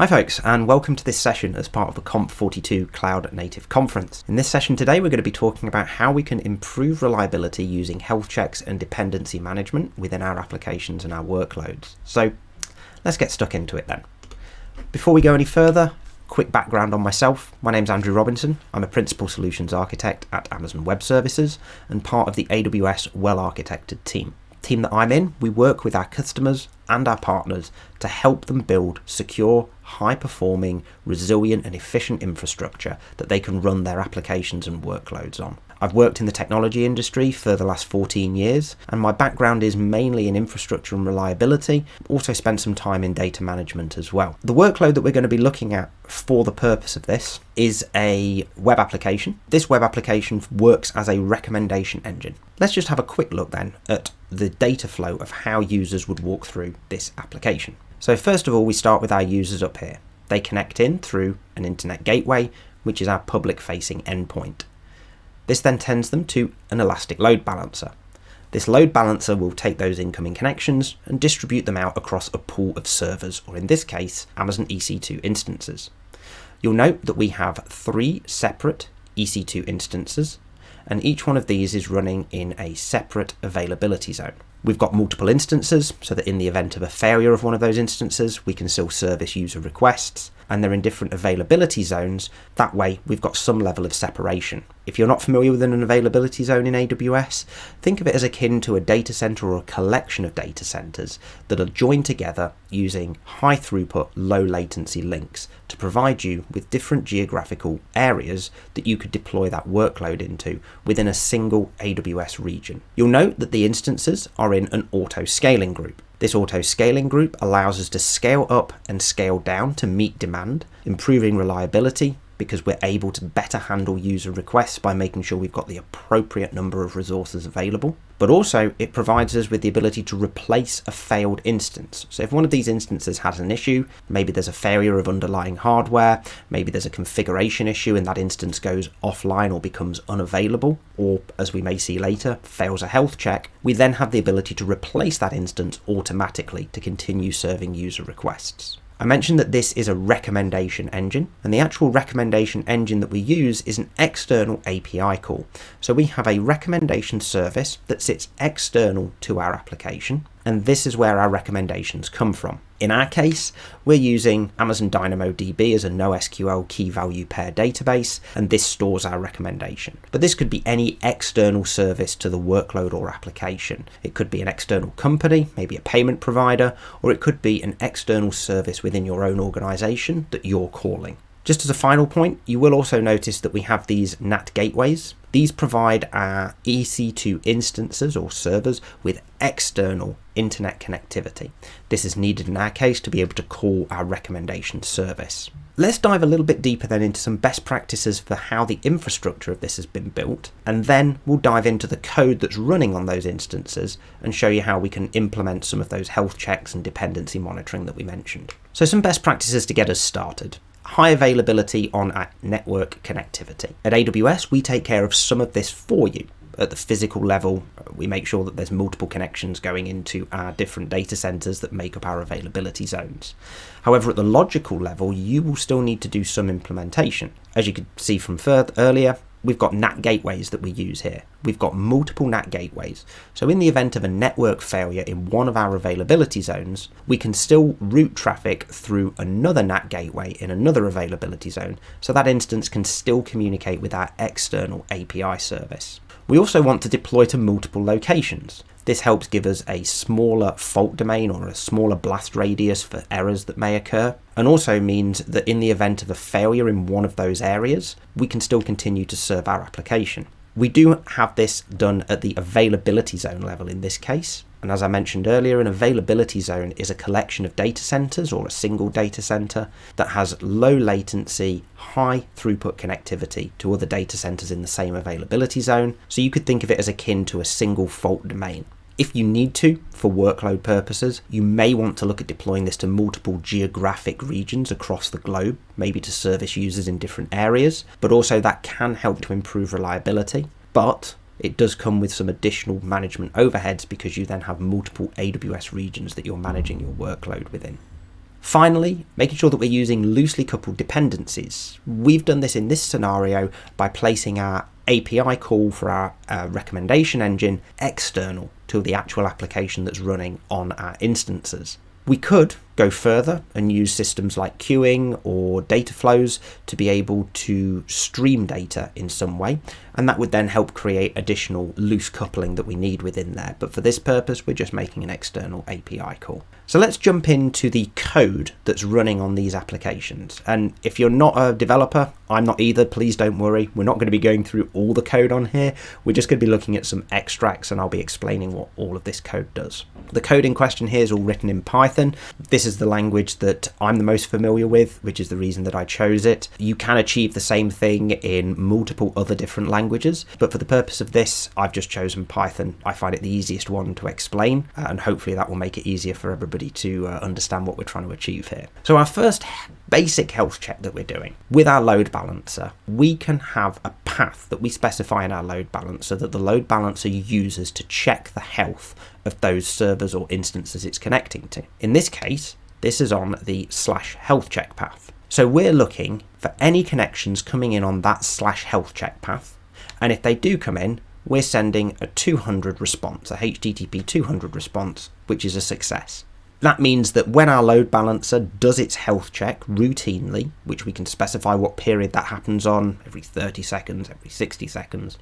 Hi folks, and welcome to this session as part of the Conf42 Cloud Native conference. In this session today, we're going to be talking about how we can improve reliability using health checks and dependency management within our applications and our workloads. So let's get stuck into it then. Before we go any further, quick background on myself. My name's Andrew Robinson. I'm a Principal Solutions Architect at Amazon Web Services and part of the AWS well-architected team. Team that I'm in, we work with our customers and our partners to help them build secure, high-performing, resilient and efficient infrastructure that they can run their applications and workloads on. I've worked in the technology industry for the last 14 years, and my background is mainly in infrastructure and reliability, also spent some time in data management as well. The workload that we're going to be looking at for the purpose of this is a web application. This web application works as a recommendation engine. Let's just have a quick look then at the data flow of how users would walk through this application. So first of all, we start with our users up here. They connect in through an internet gateway, which is our public-facing endpoint. This then sends them to an elastic load balancer. This load balancer will take those incoming connections and distribute them out across a pool of servers, or in this case, Amazon EC2 instances. You'll note that we have 3 separate EC2 instances, and each one of these is running in a separate availability zone. We've got multiple instances, so that in the event of a failure of one of those instances, we can still service user requests, and they're in different availability zones. That way, we've got some level of separation. If you're not familiar with an availability zone in AWS, think of it as akin to a data center or a collection of data centers that are joined together using high throughput, low latency links to provide you with different geographical areas that you could deploy that workload into within a single AWS region. You'll note that the instances are in an auto-scaling group. This auto-scaling group allows us to scale up and scale down to meet demand, improving reliability because we're able to better handle user requests by making sure we've got the appropriate number of resources available. But also it provides us with the ability to replace a failed instance. So if one of these instances has an issue, maybe there's a failure of underlying hardware, maybe there's a configuration issue and that instance goes offline or becomes unavailable, or as we may see later, fails a health check, we then have the ability to replace that instance automatically to continue serving user requests. I mentioned that this is a recommendation engine, and the actual recommendation engine that we use is an external API call. So we have a recommendation service that sits external to our application, and this is where our recommendations come from. In our case, we're using Amazon DynamoDB as a NoSQL key value pair database, and this stores our recommendation. But this could be any external service to the workload or application. It could be an external company, maybe a payment provider, or it could be an external service within your own organization that you're calling. Just as a final point, you will also notice that we have these NAT gateways. These provide our EC2 instances or servers with external internet connectivity. This is needed in our case to be able to call our recommendation service. Let's dive a little bit deeper then into some best practices for how the infrastructure of this has been built, and then we'll dive into the code that's running on those instances and show you how we can implement some of those health checks and dependency monitoring that we mentioned. So some best practices to get us started. High availability on our network connectivity. At AWS, we take care of some of this for you. At the physical level, we make sure that there's multiple connections going into our different data centers that make up our availability zones. However, at the logical level, you will still need to do some implementation. As you could see from earlier, we've got NAT gateways that we use here. We've got multiple NAT gateways. So in the event of a network failure in one of our availability zones, we can still route traffic through another NAT gateway in another availability zone, so that instance can still communicate with our external API service. We also want to deploy to multiple locations. This helps give us a smaller fault domain or a smaller blast radius for errors that may occur, and also means that in the event of a failure in one of those areas, we can still continue to serve our application. We do have this done at the availability zone level in this case, and as I mentioned earlier, an availability zone is a collection of data centers or a single data center that has low latency, high throughput connectivity to other data centers in the same availability zone. So you could think of it as akin to a single fault domain. If you need to, for workload purposes, you may want to look at deploying this to multiple geographic regions across the globe, maybe to service users in different areas, but also that can help to improve reliability. But it does come with some additional management overheads because you then have multiple AWS regions that you're managing your workload within. Finally, making sure that we're using loosely coupled dependencies. We've done this in this scenario by placing our API call for our recommendation engine external to the actual application that's running on our instances. We could go further and use systems like queuing or data flows to be able to stream data in some way, and that would then help create additional loose coupling that we need within there. But for this purpose, we're just making an external API call. So let's jump into the code that's running on these applications. And if you're not a developer, I'm not either, please don't worry. We're not going to be going through all the code on here. We're just going to be looking at some extracts, and I'll be explaining what all of this code does. The code in question here is all written in Python. This is the language that I'm the most familiar with, which is the reason that I chose it. You can achieve the same thing in multiple other different languages, but for the purpose of this, I've just chosen Python. I find it the easiest one to explain, and hopefully that will make it easier for everybody to understand what we're trying to achieve here. So our first basic health check that we're doing with our load balancer, we can have a path that we specify in our load balancer that the load balancer uses to check the health of those servers or instances it's connecting to. In this case, this is on the /health check path. So we're looking for any connections coming in on that /health check path, and if they do come in, we're sending a 200 response, a HTTP 200 response, which is a success. That means that when our load balancer does its health check routinely, which we can specify what period that happens on, every 30 seconds, every 60 seconds,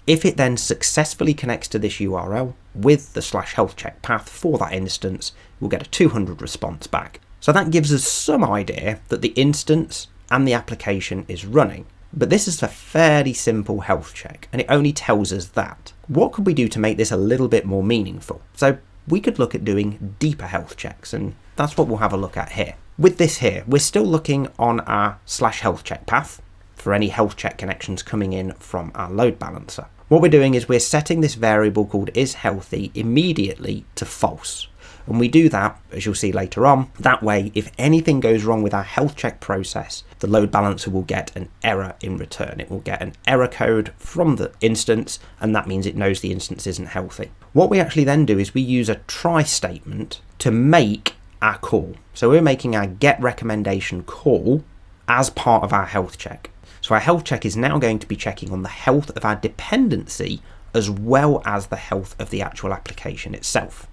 if it then successfully connects to this URL with the /health check path for that instance, we'll get a 200 response back. So that gives us some idea that the instance and the application is running. But this is a fairly simple health check, and it only tells us that. What could we do to make this a little bit more meaningful? So we could look at doing deeper health checks, and that's what we'll have a look at here. With this here, we're still looking on our /health check path for any health check connections coming in from our load balancer. What we're doing is we're setting this variable called isHealthy immediately to false. And we do that, as you'll see later on, that way if anything goes wrong with our health check process, the load balancer will get an error in return. It will get an error code from the instance, and that means it knows the instance isn't healthy. What we actually then do is we use a try statement to make our call. So we're making our get recommendation call as part of our health check. So our health check is now going to be checking on the health of our dependency as well as the health of the actual application itself.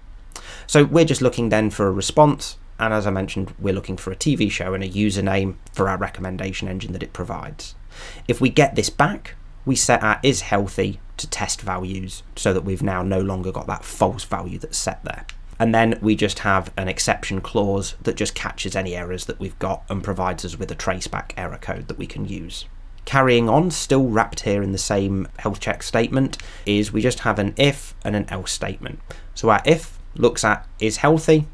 So we're just looking then for a response, and as I mentioned, we're looking for a TV show and a username for our recommendation engine that it provides. If we get this back, we set our isHealthy to test values so that we've now no longer got that false value that's set there. And then we just have an exception clause that just catches any errors that we've got and provides us with a traceback error code that we can use. Carrying on, still wrapped here in the same health check statement, is we just have an if and an else statement. So our if looks at isHealthy,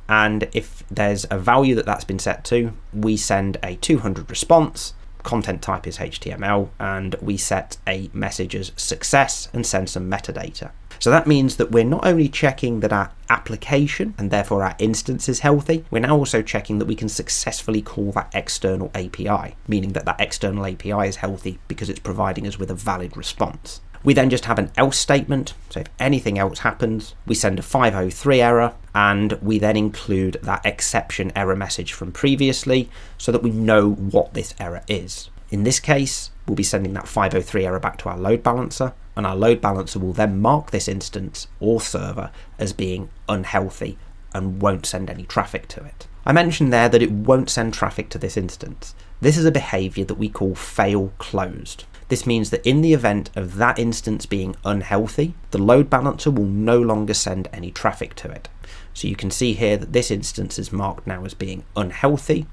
and if there's a value that's been set to, we send a 200 response, content type is HTML, and we set a message as success and send some metadata. So that means that we're not only checking that our application and therefore our instance is healthy, we're now also checking that we can successfully call that external API, meaning that that external API is healthy because it's providing us with a valid response. We then just have an else statement, so if anything else happens, we send a 503 error, and we then include that exception error message from previously so that we know what this error is. In this case, we'll be sending that 503 error back to our load balancer, and our load balancer will then mark this instance or server as being unhealthy and won't send any traffic to it. I mentioned there that it won't send traffic to this instance. This is a behavior that we call fail closed. This means that in the event of that instance being unhealthy, the load balancer will no longer send any traffic to it. So you can see here that this instance is marked now as being unhealthy,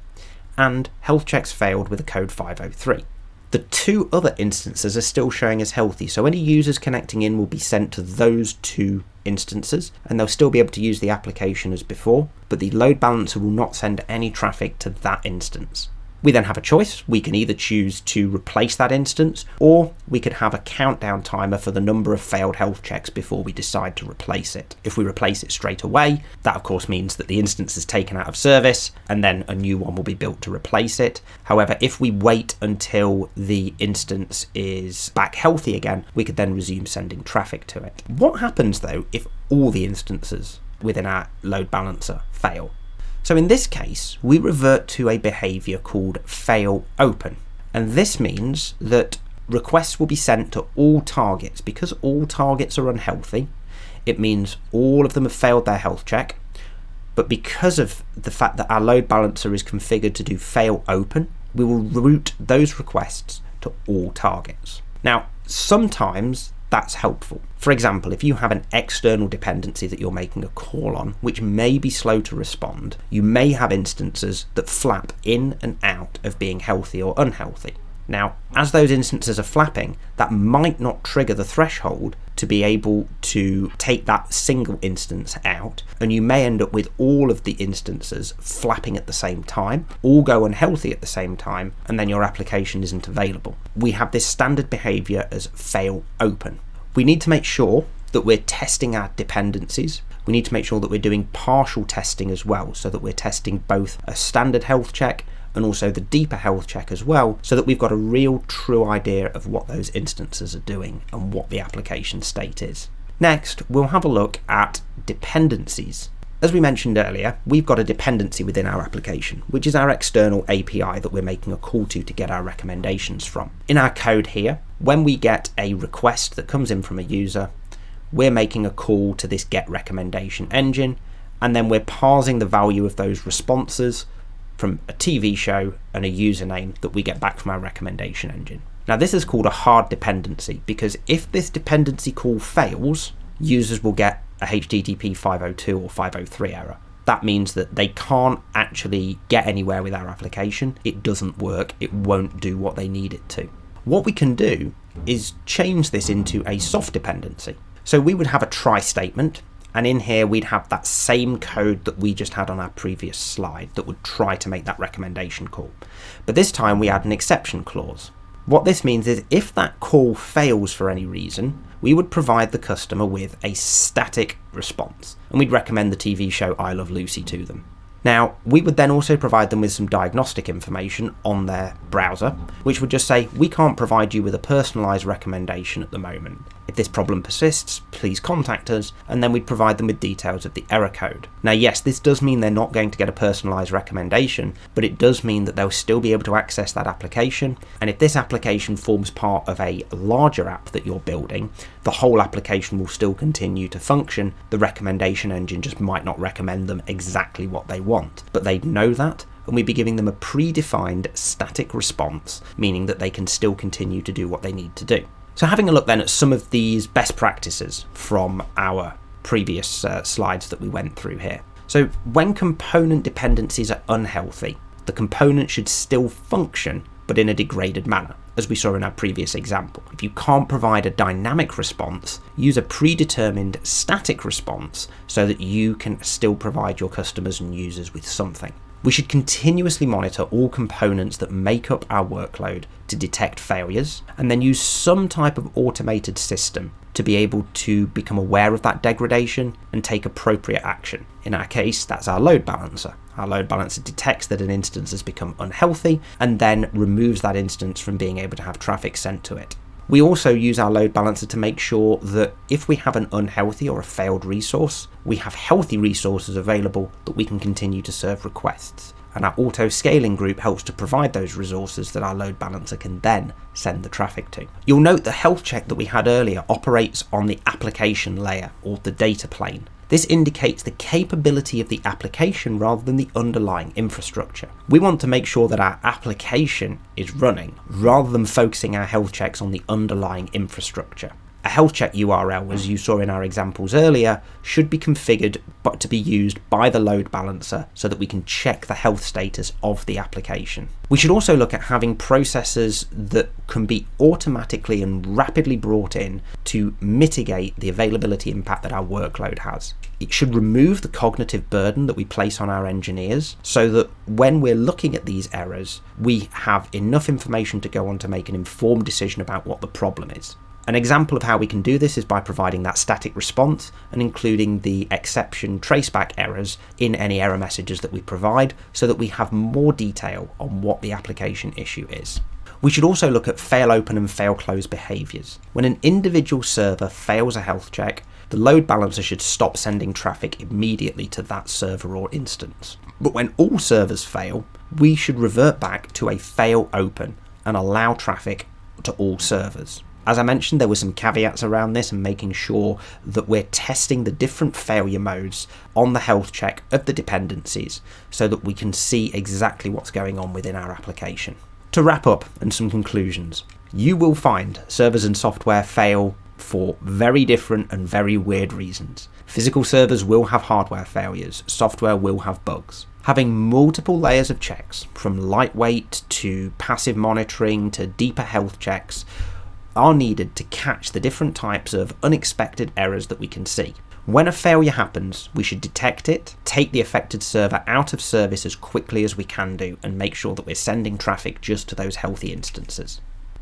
and health checks failed with a code 503. The two other instances are still showing as healthy, so any users connecting in will be sent to those two instances, and they'll still be able to use the application as before, but the load balancer will not send any traffic to that instance. We then have a choice. We can either choose to replace that instance, or we could have a countdown timer for the number of failed health checks before we decide to replace it. If we replace it straight away, that of course means that the instance is taken out of service and then a new one will be built to replace it. However, if we wait until the instance is back healthy again, we could then resume sending traffic to it. What happens though if all the instances within our load balancer fail? So in this case, we revert to a behaviour called fail open. And this means that requests will be sent to all targets. Because all targets are unhealthy, it means all of them have failed their health check. But because of the fact that our load balancer is configured to do fail open, we will route those requests to all targets. Now, sometimes that's helpful. For example, if you have an external dependency that you're making a call on, which may be slow to respond, you may have instances that flap in and out of being healthy or unhealthy. Now, as those instances are flapping, that might not trigger the threshold to be able to take that single instance out, and you may end up with all of the instances flapping at the same time, all go unhealthy at the same time, and then your application isn't available. We have this standard behavior as fail open. We need to make sure that we're testing our dependencies. We need to make sure that we're doing partial testing as well, so that we're testing both a standard health check and also the deeper health check as well, so that we've got a real true idea of what those instances are doing and what the application state is. Next, we'll have a look at dependencies. As we mentioned earlier, we've got a dependency within our application, which is our external API that we're making a call to get our recommendations from. In our code here, when we get a request that comes in from a user, we're making a call to this get recommendation engine, and then we're parsing the value of those responses from a TV show and a username that we get back from our recommendation engine. Now, this is called a hard dependency, because if this dependency call fails, users will get a HTTP 502 or 503 error. That means that they can't actually get anywhere with our application. It doesn't work. It won't do what they need it to. What we can do is change this into a soft dependency. So we would have a try statement, and in here we'd have that same code that we just had on our previous slide that would try to make that recommendation call. But this time we add an exception clause. What this means is if that call fails for any reason, we would provide the customer with a static response, and we'd recommend the TV show I Love Lucy to them. Now, we would then also provide them with some diagnostic information on their browser, which would just say, we can't provide you with a personalized recommendation at the moment. If this problem persists, please contact us, and then we'd provide them with details of the error code. Now, yes, this does mean they're not going to get a personalized recommendation, but it does mean that they'll still be able to access that application. And if this application forms part of a larger app that you're building, the whole application will still continue to function. The recommendation engine just might not recommend them exactly what they want, but they'd know that, and we'd be giving them a predefined static response, meaning that they can still continue to do what they need to do. So having a look then at some of these best practices from our previous slides that we went through here. So when component dependencies are unhealthy, the component should still function, but in a degraded manner, as we saw in our previous example. If you can't provide a dynamic response, use a predetermined static response so that you can still provide your customers and users with something. We should continuously monitor all components that make up our workload to detect failures, and then use some type of automated system to be able to become aware of that degradation and take appropriate action. In our case, that's our load balancer. Our load balancer detects that an instance has become unhealthy and then removes that instance from being able to have traffic sent to it. We also use our load balancer to make sure that if we have an unhealthy or a failed resource, we have healthy resources available that we can continue to serve requests. And our auto scaling group helps to provide those resources that our load balancer can then send the traffic to. You'll note the health check that we had earlier operates on the application layer, or the data plane. This indicates the capability of the application rather than the underlying infrastructure. We want to make sure that our application is running rather than focusing our health checks on the underlying infrastructure. A health check URL, as you saw in our examples earlier, should be configured but to be used by the load balancer so that we can check the health status of the application. We should also look at having processes that can be automatically and rapidly brought in to mitigate the availability impact that our workload has. It should remove the cognitive burden that we place on our engineers so that when we're looking at these errors, we have enough information to go on to make an informed decision about what the problem is. An example of how we can do this is by providing that static response and including the exception traceback errors in any error messages that we provide so that we have more detail on what the application issue is. We should also look at fail open and fail close behaviours. When an individual server fails a health check, the load balancer should stop sending traffic immediately to that server or instance. But when all servers fail, we should revert back to a fail open and allow traffic to all servers. As I mentioned, there were some caveats around this and making sure that we're testing the different failure modes on the health check of the dependencies so that we can see exactly what's going on within our application. To wrap up and some conclusions, you will find servers and software fail for very different and very weird reasons. Physical servers will have hardware failures, software will have bugs. Having multiple layers of checks, from lightweight to passive monitoring to deeper health checks, are needed to catch the different types of unexpected errors that we can see. When a failure happens, we should detect it, take the affected server out of service as quickly as we can do, and make sure that we're sending traffic just to those healthy instances.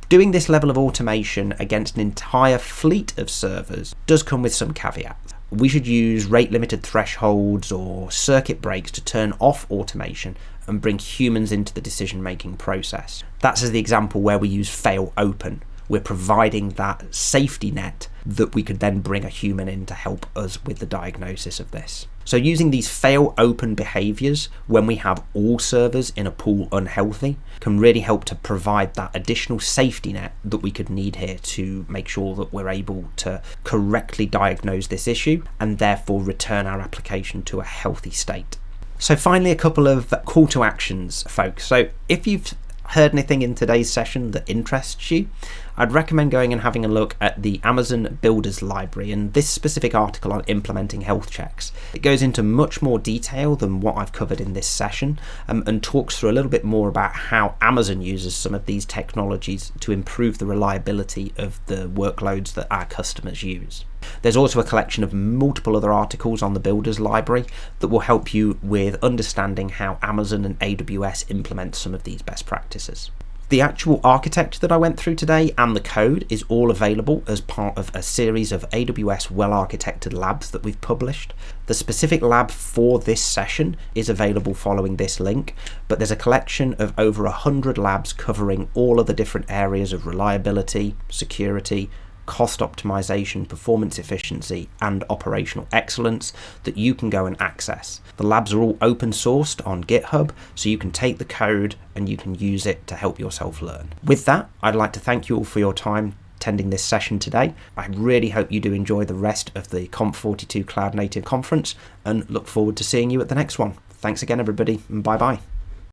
Doing this level of automation against an entire fleet of servers does come with some caveats. We should use rate-limited thresholds or circuit breaks to turn off automation and bring humans into the decision-making process. That's as the example where we use fail open. We're providing that safety net that we could then bring a human in to help us with the diagnosis of this. So using these fail open behaviours when we have all servers in a pool unhealthy can really help to provide that additional safety net that we could need here to make sure that we're able to correctly diagnose this issue and therefore return our application to a healthy state. So finally, a couple of call to actions, folks. So if you've heard anything in today's session that interests you, I'd recommend going and having a look at the Amazon Builders Library and this specific article on implementing health checks. It goes into much more detail than what I've covered in this session and talks through a little bit more about how Amazon uses some of these technologies to improve the reliability of the workloads that our customers use. There's also a collection of multiple other articles on the Builders Library that will help you with understanding how Amazon and AWS implement some of these best practices. The actual architecture that I went through today and the code is all available as part of a series of AWS well-architected labs that we've published. The specific lab for this session is available following this link, but there's a collection of over 100 labs covering all of the different areas of reliability, security, cost optimization, performance efficiency, and operational excellence that you can go and access. The labs are all open sourced on GitHub, so you can take the code and you can use it to help yourself learn. With that, I'd like to thank you all for your time attending this session today. I really hope you do enjoy the rest of the Conf42 Cloud Native conference and look forward to seeing you at the next one. Thanks again, everybody, and bye-bye.